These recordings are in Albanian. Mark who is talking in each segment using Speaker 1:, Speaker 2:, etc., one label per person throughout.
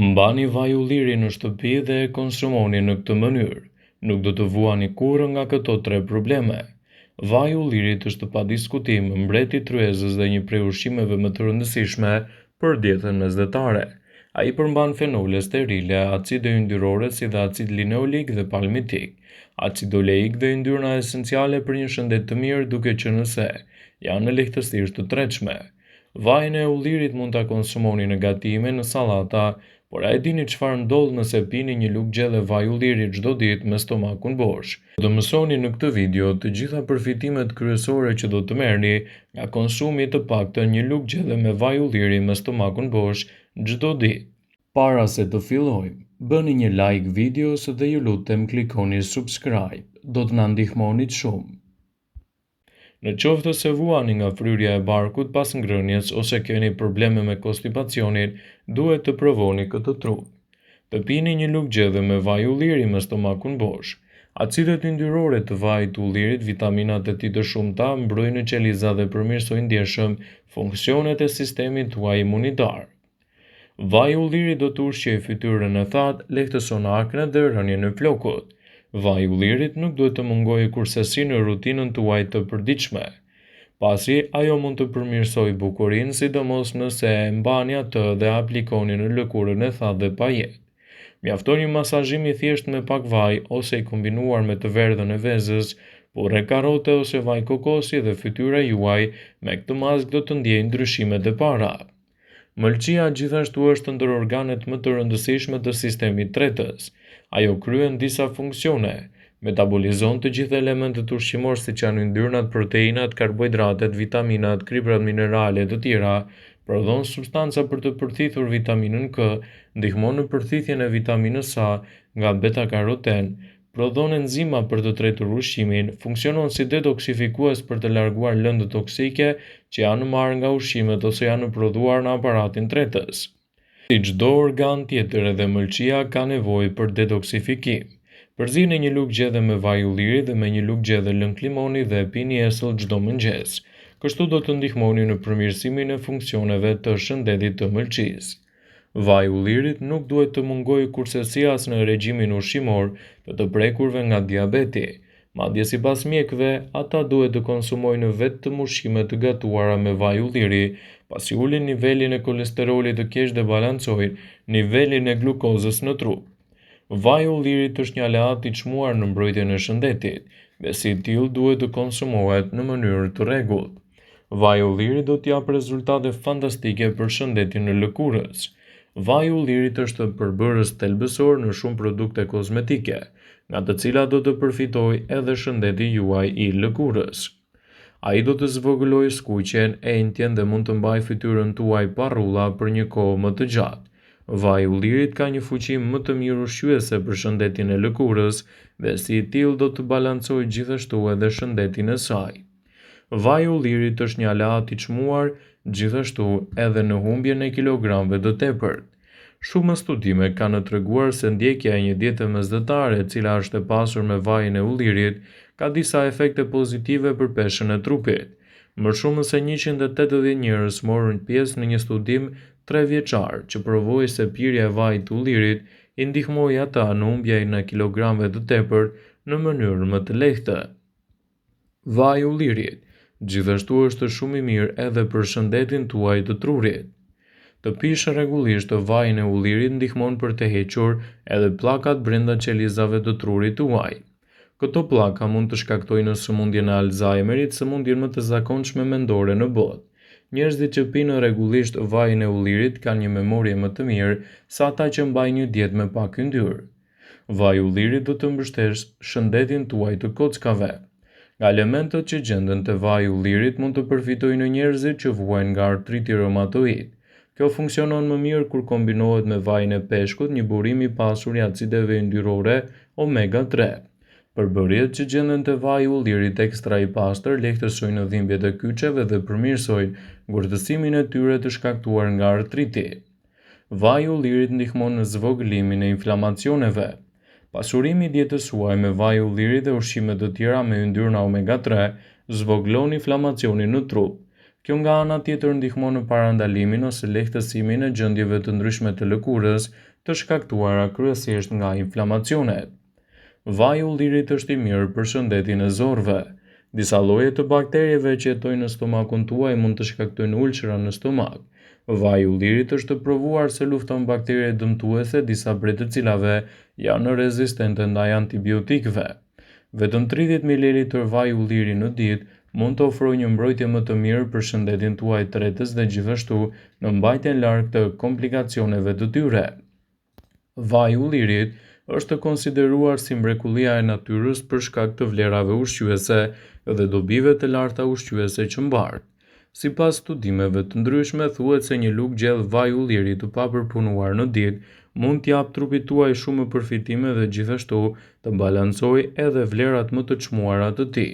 Speaker 1: Mbani vaj ulliri në shtëpi dhe e konsumoni në këtë mënyrë. Nuk do të vuani kurrë nga këto 3 probleme. Vaj ullirit është pa diskutim mbreti i tryezës dhe një prej ushqimeve më të rëndësishme për dietën mesdhetare. Ai përmban fenole sterile, acide yndyrore si dhe acid lineolik dhe palmitik, acid oleik dhe yndyrna esenciale për një shëndet të mirë, duke qenë se janë lehtësisht të tretshme. Vajin e ullirit mund ta konsumoni në gatime, në sallata, por a e dini çfarë ndodh nëse pini një lugë gjelle vaj ulliri çdo ditë me stomakun bosh? Do të mësoni në këtë video të gjitha përfitimet kryesore që do të merrni nga konsumi të paktën një lugë gjelle me vaj ulliri me stomakun bosh çdo ditë. Para se të fillojmë, bëni një like videos dhe ju lutem klikoni subscribe. Do të na ndihmonit shumë. Në qoftë se vuani nga fryrja e barkut pas ngrënies ose keni probleme me konstipacionin, duhet të provoni këtë trup. Të pini një lugë gjelle me vaj ulliri me stomakun bosh. Acidet yndyrore të vajit të ullirit, vitaminat e tij të shumta, mbrojnë qelizat dhe përmirësojnë ndjeshëm funksionet e sistemit tuaj imunitar. Vaji i ullirit do të ushqejë fytyrën e thatë, lehtëson aknet dhe rënien e flokut. Vaji i ullirit nuk duhet të mungojë kurrësi në rutinën tuaj të përditshme, pasi ajo mund të përmirësojë bukurinë, sidomos nëse e mbani atë dhe aplikoni në lëkurën e thatë dhe pajet. Mjafton një masazhim i thjeshtë me pak vaj ose i kombinuar me të verdhën e vezës, purre karote ose vaj kokosi dhe fytyra juaj me këtë mask do të ndjejë ndryshimet e para. Mëlçia gjithashtu është ndër organet më të rëndësishme të sistemit tretës. Ajo kryen disa funksione, metabolizon të gjitha elementet ushqimor siç janë yndyrnat, proteinat, karbohidratet, vitaminat, kriprat minerale e të tjera, prodhon substanca për të përthithur vitaminën K, ndihmon në përthithjen e vitaminës A nga beta-karoten, prodhon enzima për të tretur ushqimin, funksionon si detoksifikues për të larguar lëndë toksike që janë marrë nga ushqimet ose janë prodhuar në aparatin tretës. Si çdo organ tjetër, edhe mëlçia ka nevojë për detoksifikim. Përzini një lugë gjelle me vaj ulliri dhe me një lugë gjelle lëng limoni dhe pini esëll çdo mëngjes. Kështu do të ndihmoni në përmirësimin e funksioneve të shëndetit të mëlçisë. Vaji i ullirit nuk duhet të mungojë kurrësi as në regjimin ushqimor të prekurve nga diabeti. Madje sipas mjekëve, ata duhet të konsumojnë vetëm ushqime të gatuara me vaj ulliri, pasi ulin nivelin e kolesterolit të keq dhe balancojnë nivelin e glukozës në trup. Vaji i ullirit është një aleat i çmuar në mbrojtjen e shëndetit, dhe si tillë duhet të konsumohet në mënyrë të rregullt. Vaji i ullirit do të japë rezultate fantastike për shëndetin e lëkurës. Vaji i ullirit është përbërës thelbësor në shumë produkte kozmetike, nga të cilat do të përfitojë edhe shëndeti juaj i lëkurës. Ai do të zvogëlojë skuqjen, entjen dhe mund të mbajë fytyrën tuaj pa rrulla për një kohë më të gjatë. Vaji i ullirit ka një fuqi më të mirë ushqyese për shëndetin e lëkurës dhe si i tillë do të balancojë gjithashtu edhe shëndetin e saj. Vaji i ullirit është një aleat i çmuar gjithashtu edhe në humbjen e kilogramëve të tepërt. Shumë studime kanë treguar se ndjekja e një diete mesdhetare e cila është e pasur me vajin e ullirit ka disa efekte pozitive për peshën e trupit. Më shumë se 180 njerëz morën pjesë në një studim 3 vjeçar që provoi se pirja e vajit të ullirit i ndihmoi ata në humbjen e kilogramëve të tepërt në mënyrë më të lehtë. Vaji i ullirit gjithashtu është shumë i mirë edhe për shëndetin tuaj të trurit. Të pish rregullisht vajin e ullirit ndihmon për të hequr edhe pllakat brenda qelizave të trurit tuaj. Këto pllaka mund të shkaktojnë sëmundjen e Alzheimerit, sëmundjen më të zakonshme mendore në botë. Njerëzit që pinë rregullisht vajin e ullirit kanë një memorie më të mirë se ata që mbajnë një dietë me pak yndyrë. Vaji i ullirit do të mbështesë shëndetin tuaj të kockave. Nga elementët që gjenden te vaji i ullirit mund të përfitojnë njerëzit që vuajnë nga artriti reumatoid. Kjo funksionon më mirë kur kombinohet me vajin e peshkut, një burim i pasur i acideve yndyrore omega 3. Përbërjet që gjenden te vaji i ullirit ekstra i pastër lehtësojnë dhimbjet e kyçeve dhe përmirësojnë ngurtësimin e tyre të shkaktuar nga artriti. Vaji i ullirit ndihmon në zvogëlimin e inflamacioneve. Pasurimi i dietës suaj me vaj ulliri dhe ushqime të tjera me yndyrna omega 3 zvogëlon inflamacionin në trup. Kjo nga ana tjetër ndihmon në parandalimin ose lehtësimin e gjendjeve të ndryshme të lëkurës, të shkaktuara kryesisht nga inflamacionet. Vaji i ullirit është i mirë për shëndetin e zorrëve. Disa lloje të bakterjeve që jetojnë në stomakun tuaj mund të shkaktojnë ulçra në stomak. Vaji i ullirit është provuar se lufton baktere dëmtuese, disa prej të cilave janë rezistente ndaj antibiotikëve. Vetëm 30 ml vaj ulliri në ditë mund të ofrojë një mbrojtje më të mirë për shëndetin tuaj tretës dhe gjithashtu në mbajtjen larg të komplikacioneve të tyre. Vaji i ullirit është konsideruar si mrekullia e natyrës për shkak të vlerave ushqyese dhe dobive të larta ushqyese që mbartë. Sipas studimeve të ndryshme, thuhet se një lugë gjellë vaj ulliri të papërpunuar në ditë mund t'jap trupit tuaj shumë përfitime dhe gjithashtu të balancojë edhe vlerat më të çmuara të tij.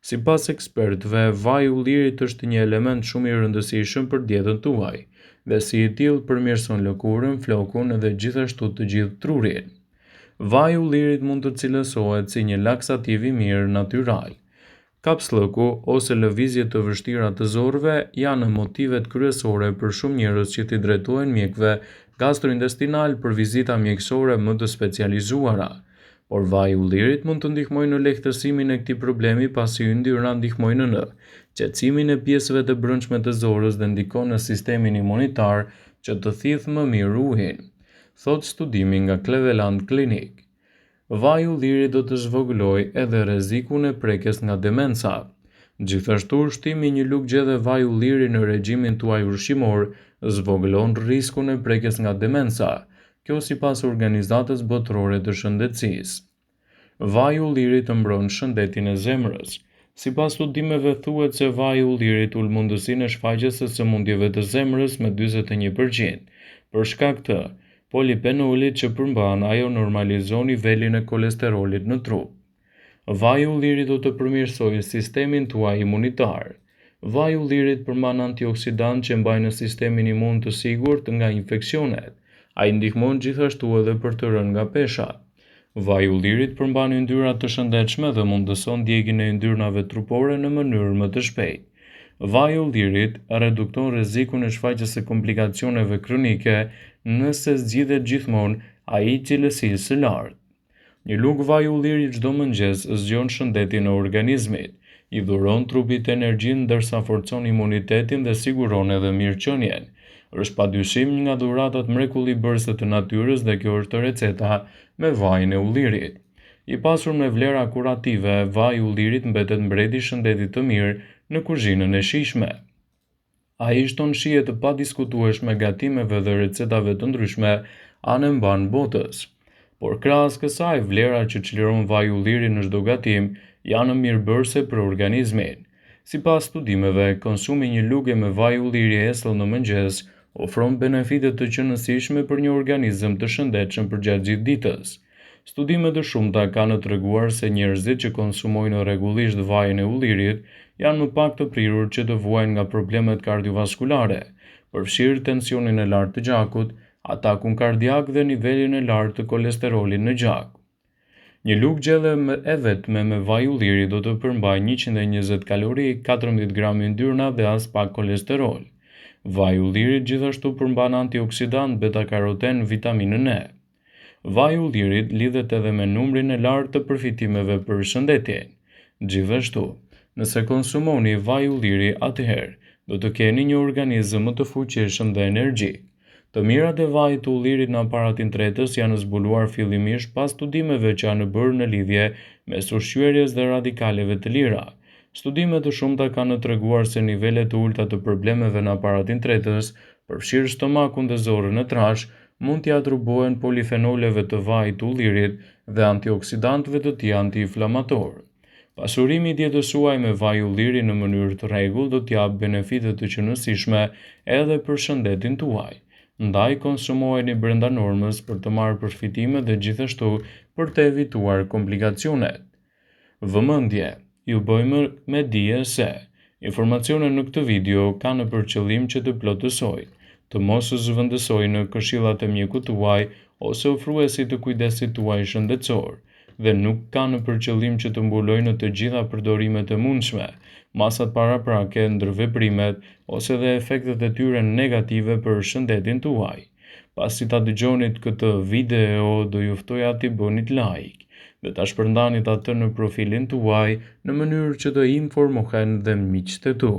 Speaker 1: Sipas ekspertëve, vaji i ullirit është një element shumë i rëndësishëm për dietën tuaj dhe si i tillë përmirëson lëkurën, flokun dhe gjithashtu të gjithë trurin. Vaji i ullirit mund të cilësohet si një laksativ i mirë natyral. Kapslëku ose lëvizje të vështira të zorrëve janë motivet kryesore për shumë njerëz që t'i drejtohen mjekëve gastrointestinal për vizita mjekësore më të specializuara. Por vaji i ullirit mund të ndihmojë në lehtësimin e këtij problemi pasi yndyrna ndihmojnë në qetësimin e pjesëve të brendshme të zorrës dhe ndikon në sistemin imunitar që të thithë më mirë ujin, thot studimi nga Cleveland Clinic. Vaji i ullirit do të zvogëlojë edhe rrezikun e prekjes nga demenca. Gjithashtu, ushtimi një lugë gjellë vaj ulliri në regjimin tuaj ushqimor zvogëlon rrezikun e prekjes nga demenca, kjo sipas Organizatës Botërore të Shëndetësisë. Vaji i ullirit mbron shëndetin e zemrës. Sipas studimeve thuhet se vaji i ullirit ul mundësinë e shfaqjes së sëmundjeve të zemrës me 41%. Për shkak të polipenolit që përmban, ajo normalizon nivelin e kolesterolit në trup. Vaji i ullirit do të përmirësojë sistemin tuaj imunitar. Vaji i ullirit përmban antioksidantë që mbajnë sistemin imun të sigurt nga infeksionet. Ai ndihmon gjithashtu edhe për të rënë nga pesha. Vaji i ullirit përmban yndyra të shëndetshme dhe mundëson djegjen e yndyrnave trupore në mënyrë më të shpejtë. Vaji i ullirit redukton rrezikun e shfaqjes së komplikacioneve kronike nëse zgjidhet gjithmonë ai i cilësisë së lartë. Një lugë vaj ulliri çdo mëngjes zgjon shëndetin e organizmit, i dhuron trupit energjinë ndërsa forcon imunitetin dhe siguron edhe mirëqenien. Është padyshim një nga dhuratat mrekullueshme të natyrës dhe kjo është receta me vajin e ullirit. I pasur me vlera kurative, vaji i ullirit mbetet mbreti i shëndetit të mirë në kuzhinën e shijshme. Ai shton shije të padiskutueshme gatimeve dhe recetave të ndryshme anë mban botës. Por krahas kësaj, vlerat që çliron vaji i ullirit në çdo gatim janë mirëbërëse për organizmin. Sipas studimeve, konsumi një lugë me vaj ulliri e eshëll në mëngjes ofron benefite të qëndrueshme për një organizëm të shëndetshëm përgjatë gjithë ditës. Studime të shumta kanë treguar se njerëzit që konsumojnë rregullisht vajin e ullirit janë më pak të prirur që të vuajnë nga problemet kardiovaskulare, përfshirë tensionin e lartë të gjakut, atakun kardiak dhe nivelin e lartë të kolesterolit në gjak. Një lugë gjellë e vetme me vaj ulliri do të përmbajë 120 kalori, 14 gram yndyrna dhe as pak kolesterol. Vaji i ullirit gjithashtu përmban antioksidant, beta-karoten, vitaminën E. Vaji i ullirit lidhet edhe me numrin e lartë të përfitimeve për shëndetin. Gjithashtu, nëse konsumoni vaj ulliri, atëherë do të keni një organizëm më të fuqishëm dhe energjik. Të mirat e vajit të ullirit në aparatin tretës janë zbuluar fillimisht pas studimeve që janë bërë në lidhje mes ushqyerjes dhe radikaleve të lira. Studime të shumta kanë treguar se nivelet të ulta të problemeve në aparatin tretës, përfshirë stomakun dhe zorrën e trash, mund t'i atribuohen polifenoleve të vajit të ullirit dhe antioksidantëve të tij antiinflamator. Pasurimi i dietës suaj me vaj ulliri në mënyrë të rregullt do t'jap benefite të qëndrueshme edhe për shëndetin tuaj. Ndaj konsumojeni brenda normës për të marrë përfitime dhe gjithashtu për të evituar komplikacionet. Vëmendje, ju bëjmë me dije se informacionet në këtë video kanë për qëllim që të plotësojnë, të mos zëvendësojnë në këshillat e mjekut tuaj ose ofruesit të kujdesit tuaj shëndetësor. dhe nuk kanë për qëllim që të mbulojnë të gjitha përdorimet e mundshme, masat paraprake, ndërveprimet ose dhe efektet e tyre negative për shëndetin tuaj. Pasi ta dëgjonit këtë video, do ju ftoja t'i bënit like dhe ta shpërndanit atë në profilin tuaj në mënyrë që të informohen dhe miqtë e tu.